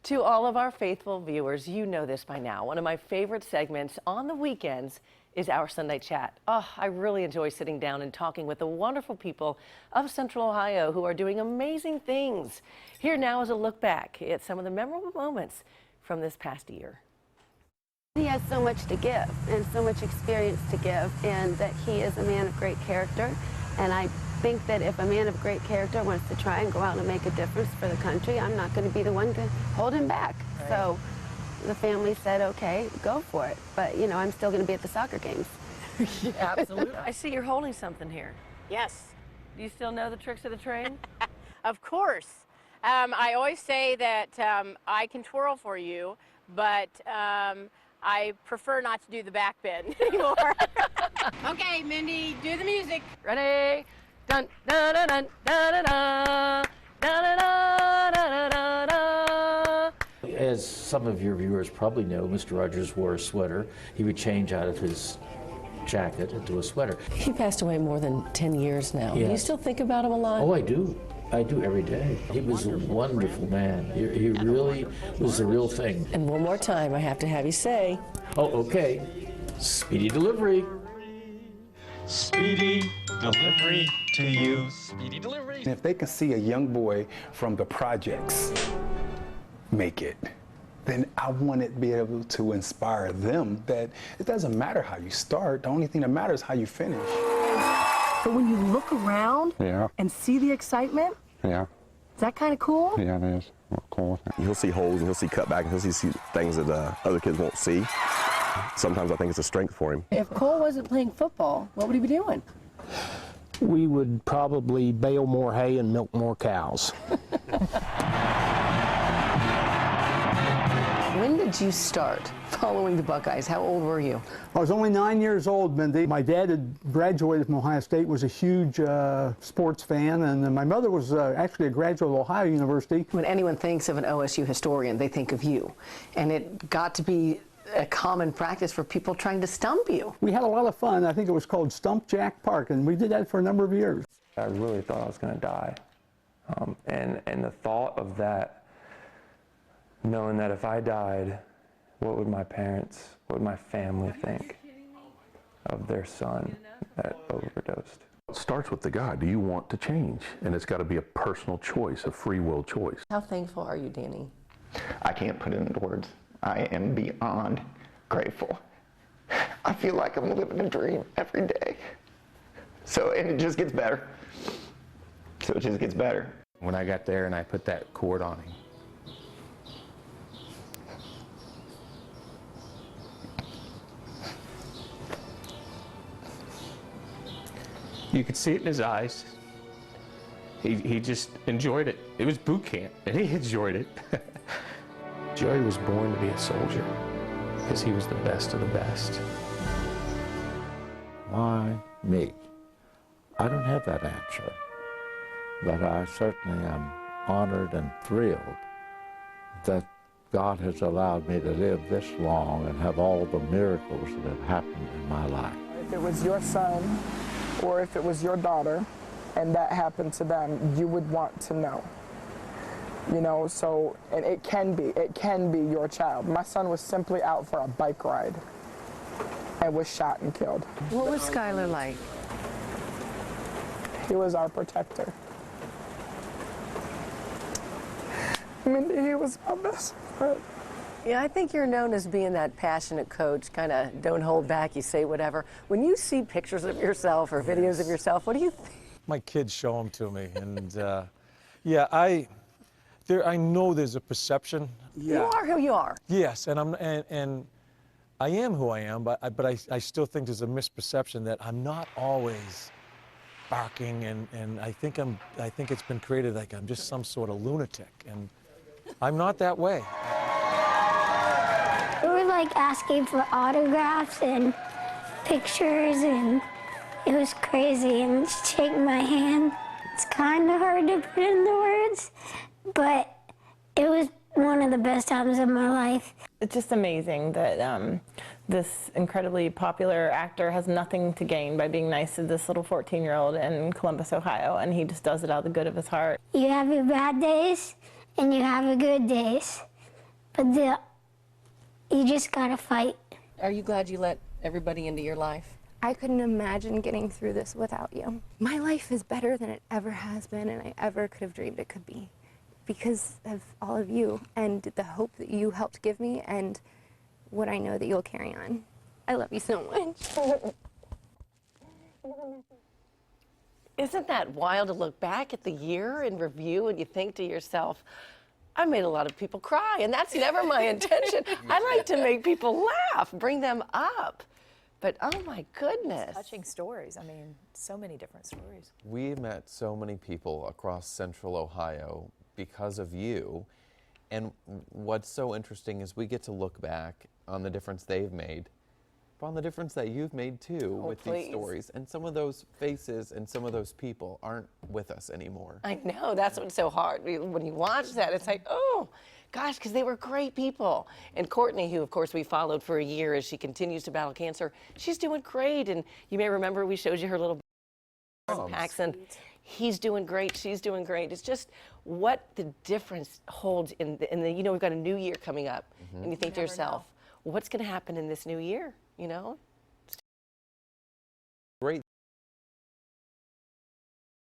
To all of our faithful viewers, you know this by now. One of my favorite segments on the weekends is our Sunday Chat. Oh, I really enjoy sitting down and talking with the wonderful people of Central Ohio who are doing amazing things. Here now is a look back at some of the memorable moments from this past year. He has so much to give and so much experience to give, and that he is a man of great character. And I think that if a man of great character wants to try and go out and make a difference for the country, I'm not going to be the one to hold him back. Right. So the family said, okay, go for it. But, you know, I'm still going to be at the soccer games. Yeah, absolutely. I see you're holding something here. Yes. Do you still know the tricks of the trade? Of course. I always say that I can twirl for you, but I prefer not to do the back bend anymore. Okay, Mindy, do the music. Ready? Dun, dun, dun, dun, dun, dun, dun, dun, dun, dun, dun. As some of your viewers probably know, Mr. Rogers wore a sweater. He would change out of his jacket into a sweater. He passed away more than 10 years now. Yes. Do you still think about him a lot? Oh, I do. I do every day. He was a wonderful man. He really was the real thing. And one more time, I have to have you say. Oh, okay. Speedy delivery. Speedy delivery to you. Speedy delivery. And if they can see a young boy from the projects make it, then I want to be able to inspire them that it doesn't matter how you start. The only thing that matters is how you finish. But when you look around and see the excitement, is that kind of cool? Yeah, it is. Cool. He'll see holes and he'll see cutback and he'll see things that other kids won't see. Sometimes I think it's a strength for him. If Cole wasn't playing football, what would he be doing? We would probably bale more hay and milk more cows. When did you start following the Buckeyes? How old were you? I was only 9 years old, Mindy. My dad had graduated from Ohio State, was a huge sports fan, and my mother was actually a graduate of Ohio University. When anyone thinks of an OSU historian, they think of you. And it got to be a common practice for people trying to stump you. We had a lot of fun. I think it was called Stump Jack Park, and we did that for a number of years. I really thought I was going to die. And the thought of that, knowing that if I died, what would my parents, what would my family think of their son that overdosed? It starts with the guy. Do you want to change? And it's got to be a personal choice, a free will choice. How thankful are you, Danny? I can't put it into words. I am beyond grateful. I feel like I'm living a dream every day. And it just gets better. So it just gets better. When I got there and I put that cord on him, you could see it in his eyes. He just enjoyed it. It was boot camp, and he enjoyed it. Joey was born to be a soldier because he was the best of the best. Why me? I don't have that answer, but I certainly am honored and thrilled that God has allowed me to live this long and have all the miracles that have happened in my life. If it was your son or if it was your daughter and that happened to them, you would want to know. You know, so, and it can be your child. My son was simply out for a bike ride and was shot and killed. What was Skylar like? He was our protector. I mean, he was my best friend. Yeah, I think you're known as being that passionate coach, kind of don't hold back, you say whatever. When you see pictures of yourself or videos of yourself, what do you think? My kids show them to me, and yeah, I know there's a perception. You are who you are. Yes, and I am who I am, but I still think there's a misperception that I'm not always barking, and I think it's been created like I'm just some sort of lunatic, and I'm not that way. We were like asking for autographs and pictures, and it was crazy, and shaking my hand. It's kind of hard to put into words, but it was one of the best times of my life. It's just amazing that this incredibly popular actor has nothing to gain by being nice to this little 14-year-old in Columbus, Ohio, and he just does it out of the good of his heart. You have your bad days, and you have your good days. but you just gotta fight. Are you glad you let everybody into your life? I couldn't imagine getting through this without you. My life is better than it ever has been and I ever could have dreamed it could be because of all of you and the hope that you helped give me and what I know that you'll carry on. I love you so much. Isn't that wild to look back at the year in review and you think to yourself, I made a lot of people cry, and that's never my intention. I like to make people laugh, bring them up. But oh my goodness. Touching stories. I mean, so many different stories. We met so many people across Central Ohio because of you. And what's so interesting is we get to look back on the difference they've made, but on the difference that you've made too with these stories. And some of those faces and some of those people aren't with us anymore. I know, that's what's so hard. When you watch that, it's like, oh, gosh, because they were great people. And Courtney, who of course we followed for a year as she continues to battle cancer, she's doing great. And you may remember we showed you her little Paxton. He's doing great, she's doing great. It's just what the difference holds in the you know, we've got a new year coming up. And you think to yourself, what's going to happen in this new year, you know?